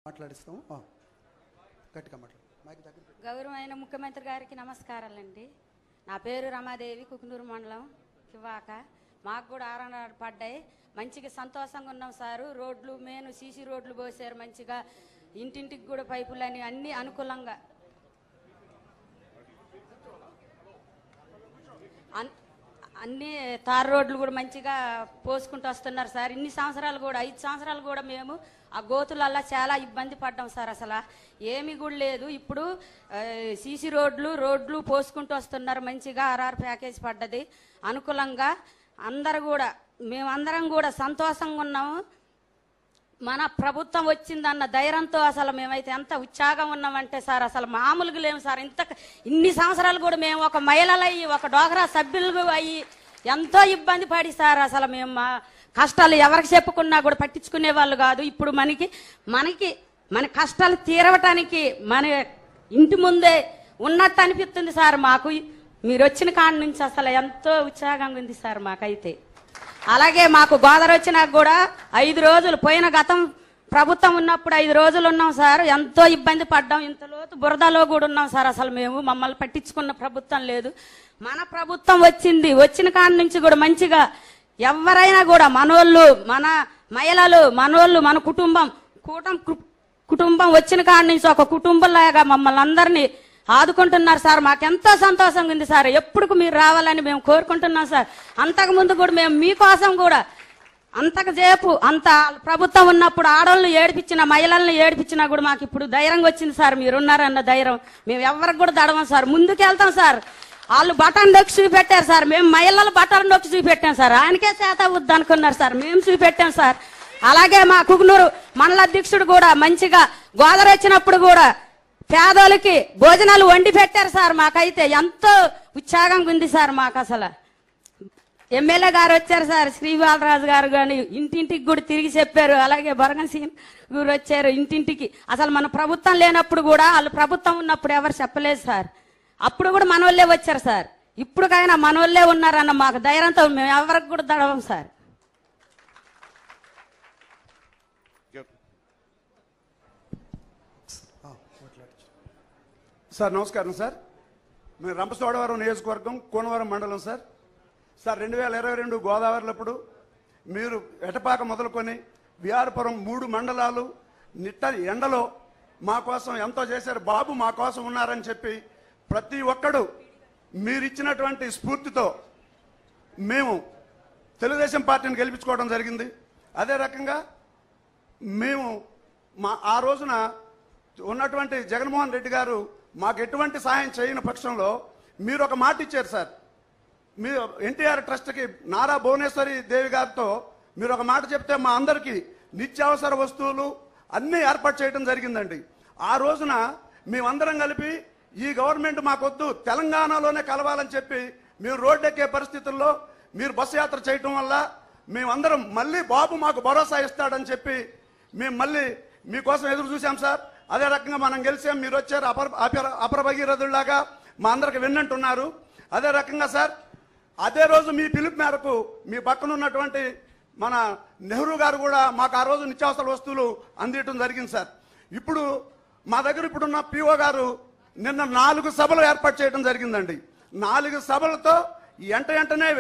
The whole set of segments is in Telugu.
మాట్లాడిస్తాం. గట్టిగా మాట్లాడు. మైక్ దగ్గర పెట్టు. గౌరవమైన ముఖ్యమంత్రి గారికి నమస్కారాలండి. నా పేరు రమాదేవి, కుకునూరు మండలం కివాక. మాకు కూడా ఆరణాలు పడ్డాయి. మంచిగా సంతోషంగా ఉన్నాం సారు. రోడ్లు మెయిన్ సీసీ రోడ్లు పోసారు మంచిగా. ఇంటింటికి కూడా పైపులని అన్ని అనుకూలంగా అన్ని తార్ రోడ్లు కూడా మంచిగా పోసుకుంటూ వస్తున్నారు సార్. ఇన్ని సంవత్సరాలు కూడా 5 సంవత్సరాలు కూడా మేము ఆ గోతులల్లా చాలా ఇబ్బంది పడ్డాం సార్. అసలు ఏమీ కూడా లేదు. ఇప్పుడు సీసీ రోడ్లు పోసుకుంటూ వస్తున్నారు మంచిగా. ఆర్ఆర్ ప్యాకేజ్ పడ్డది అనుకూలంగా. మేమందరం కూడా సంతోషంగా ఉన్నాము. మన ప్రభుత్వం వచ్చిందన్న ధైర్యంతో అసలు మేమైతే ఎంత ఉత్సాహం ఉన్నామంటే సార్ అసలు మామూలుగా లేము సార్. ఇన్ని సంవత్సరాలు కూడా మేము ఒక మహిళలు అయ్యి ఒక డోగ్రా సభ్యులు అయ్యి ఎంతో ఇబ్బంది పడి సార్ అసలు మేము మా కష్టాలు ఎవరికి చెప్పుకున్నా కూడా పట్టించుకునే వాళ్ళు కాదు. ఇప్పుడు మన కష్టాలు తీరవటానికి మన ఇంటి ముందే ఉన్నట్టు అనిపిస్తుంది సార్ మాకు. మీరు వచ్చిన కాడి నుంచి అసలు ఎంతో ఉత్సాహంగా ఉంది సార్ మాకైతే. అలాగే మాకు గోదావరి వచ్చినాక కూడా 5 రోజులు పోయిన గతం ప్రభుత్వం ఉన్నప్పుడు 5 రోజులు ఉన్నాం సార్. ఎంతో ఇబ్బంది పడ్డాం. ఇంత లోతు బురదలో కూడా ఉన్నాం సార్. అసలు మమ్మల్ని పట్టించుకున్న ప్రభుత్వం లేదు. మన ప్రభుత్వం వచ్చిన కాడి నుంచి కూడా మంచిగా ఎవరైనా కూడా మనోళ్ళు, మన మహిళలు, మన కుటుంబం వచ్చిన కాడి నుంచి ఒక కుటుంబంలాగా మమ్మల్ని అందరినీ ఆదుకుంటున్నారు సార్. మాకెంతో సంతోషంగా ఉంది సార్. ఎప్పుడు మీరు రావాలని మేము కోరుకుంటున్నాం సార్. అంతకు ముందు కూడా మేము మీకోసం కూడా అంత ప్రభుత్వం ఉన్నప్పుడు ఆడవాళ్ళని ఏడిపించిన మహిళల్ని ఏడిపించినా కూడా మాకు ఇప్పుడు ధైర్యంగా వచ్చింది సార్. మీరున్నారన్న ధైర్యం మేము ఎవరికి కూడా దడవం సార్. ముందుకు వెళ్తాం సార్. వాళ్ళు బటన్ నొక్కి చూపెట్టారు సార్. మేము మహిళలు బటన్ నొక్కి చూపెట్టాం సార్. ఆయనకే చేత వద్దు అనుకున్నారు సార్. మేము చూపెట్టాం సార్. అలాగే మా కుకునూరు మండల అధ్యక్షుడు కూడా మంచిగా గోదావరి వచ్చినప్పుడు కూడా పేదోళ్ళకి భోజనాలు వండి పెట్టారు సార్. మాకైతే ఎంతో ఉత్సాహంగా ఉంది సార్. మాకు అసలు ఎమ్మెల్యే గారు వచ్చారు సార్, శ్రీబాలరాజు గారు కానీ ఇంటింటికి కూడా తిరిగి చెప్పారు. అలాగే బొరగన్ సింగ్ గారు వచ్చారు ఇంటింటికి. అసలు మన ప్రభుత్వం లేనప్పుడు కూడా వాళ్ళు ప్రభుత్వం ఉన్నప్పుడు ఎవరు చెప్పలేదు సార్. అప్పుడు కూడా మనోళ్ళే వచ్చారు సార్. ఇప్పుడుకైనా మనోళ్ళే ఉన్నారన్న మాకు ధైర్యంతో మేము ఎవరికి కూడా దడవం సార్. సార్ నమస్కారం సార్. మేము రంపచోడవరం నియోజకవర్గం కోనవరం మండలం సార్. 2022 గోదావరిలప్పుడు మీరు ఎటపాక మొదలుకొని విఆర్పురం 3 మండలాలు నిట్ట ఎండలో మా కోసం ఎంతో చేశారు. బాబు మా కోసం ఉన్నారని చెప్పి ప్రతి ఒక్కడు మీరిచ్చినటువంటి స్ఫూర్తితో మేము తెలుగుదేశం పార్టీని గెలిపించుకోవడం జరిగింది. అదే రకంగా మేము ఆ రోజున ఉన్నటువంటి జగన్మోహన్ రెడ్డి గారు మాకు ఎటువంటి సహాయం చేయని పక్షంలో మీరు ఒక మాట ఇచ్చారు సార్. మీరు ఎన్టీఆర్ ట్రస్ట్కి నారా భువనేశ్వరి దేవి గారితో మీరు ఒక మాట చెప్తే మా అందరికీ నిత్యావసర వస్తువులు అన్నీ ఏర్పాటు చేయడం జరిగిందండి. ఆ రోజున మేమందరం కలిపి ఈ గవర్నమెంట్ మాకొద్దు, తెలంగాణలోనే కలవాలని చెప్పి మేము రోడ్డెక్కే పరిస్థితుల్లో మీరు బస్సు యాత్ర చేయటం వల్ల మేమందరం మళ్ళీ బాబు మాకు భరోసా ఇస్తాడని చెప్పి మేము మళ్ళీ మీకోసం ఎదురు చూసాం సార్. అదే రకంగా మనం గెలిచాం. మీరు వచ్చారు అపర భగీరథుల్లాగా మా అందరికి విన్నంటున్నారు. అదే రకంగా సార్ అదే రోజు మీ పిలుపు మేరకు మీ పక్కన ఉన్నటువంటి మన నెహ్రూ గారు కూడా మాకు ఆ రోజు నిత్యావసర వస్తువులు అందించడం జరిగింది సార్. ఇప్పుడు మా దగ్గర ఇప్పుడున్న పిఓ గారు నిన్న 4 సభలు ఏర్పాటు చేయడం జరిగిందండి. 4 సభలతో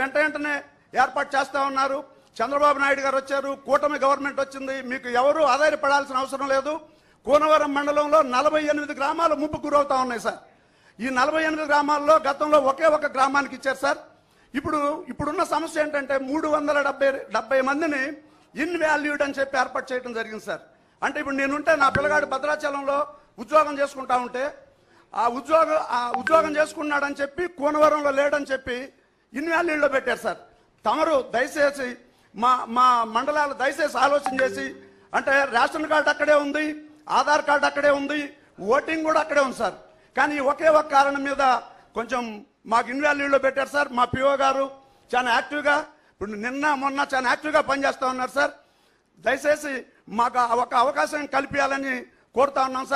వెంటనే ఏర్పాటు చేస్తా ఉన్నారు. చంద్రబాబు నాయుడు గారు వచ్చారు, కూటమి గవర్నమెంట్ వచ్చింది. మీకు ఎవరు ఆధారపడాల్సిన అవసరం లేదు. కోనవరం మండలంలో 48 గ్రామాలు ముప్పు గురవుతా ఉన్నాయి సార్. ఈ 48 గ్రామాల్లో గతంలో ఒకే ఒక గ్రామానికి ఇచ్చారు సార్. ఇప్పుడున్న సమస్య ఏంటంటే 370 మందిని ఇన్వాల్యూడ్ అని చెప్పి ఏర్పాటు చేయడం జరిగింది సార్. అంటే ఇప్పుడు నేనుంటే నా పిల్లగాడు భద్రాచలంలో ఉద్యోగం చేసుకుంటా ఉంటే ఆ ఉద్యోగం చేసుకున్నాడని చెప్పి కోనవరంలో లేడని చెప్పి ఇన్వాల్యూడ్లో పెట్టారు సార్. తమరు దయచేసి మా మండలాలు దయచేసి ఆలోచన చేసి, అంటే రేషన్ కార్డు అక్కడే ఉంది, ఆధార్ కార్డు అక్కడే ఉంది, ఓటింగ్ కూడా అక్కడే ఉంది సార్. కానీ ఒకే ఒక కారణం మీద కొంచెం మాకు ఇన్వాల్యూడ్లో పెట్టారు సార్. మా పిఓ గారు చాలా యాక్టివ్గా ఇప్పుడు మొన్న చాలా యాక్టివ్గా పనిచేస్తూ ఉన్నారు సార్. దయచేసి మాకు ఒక అవకాశం కల్పించాలని కోరుతా ఉన్నాం సార్.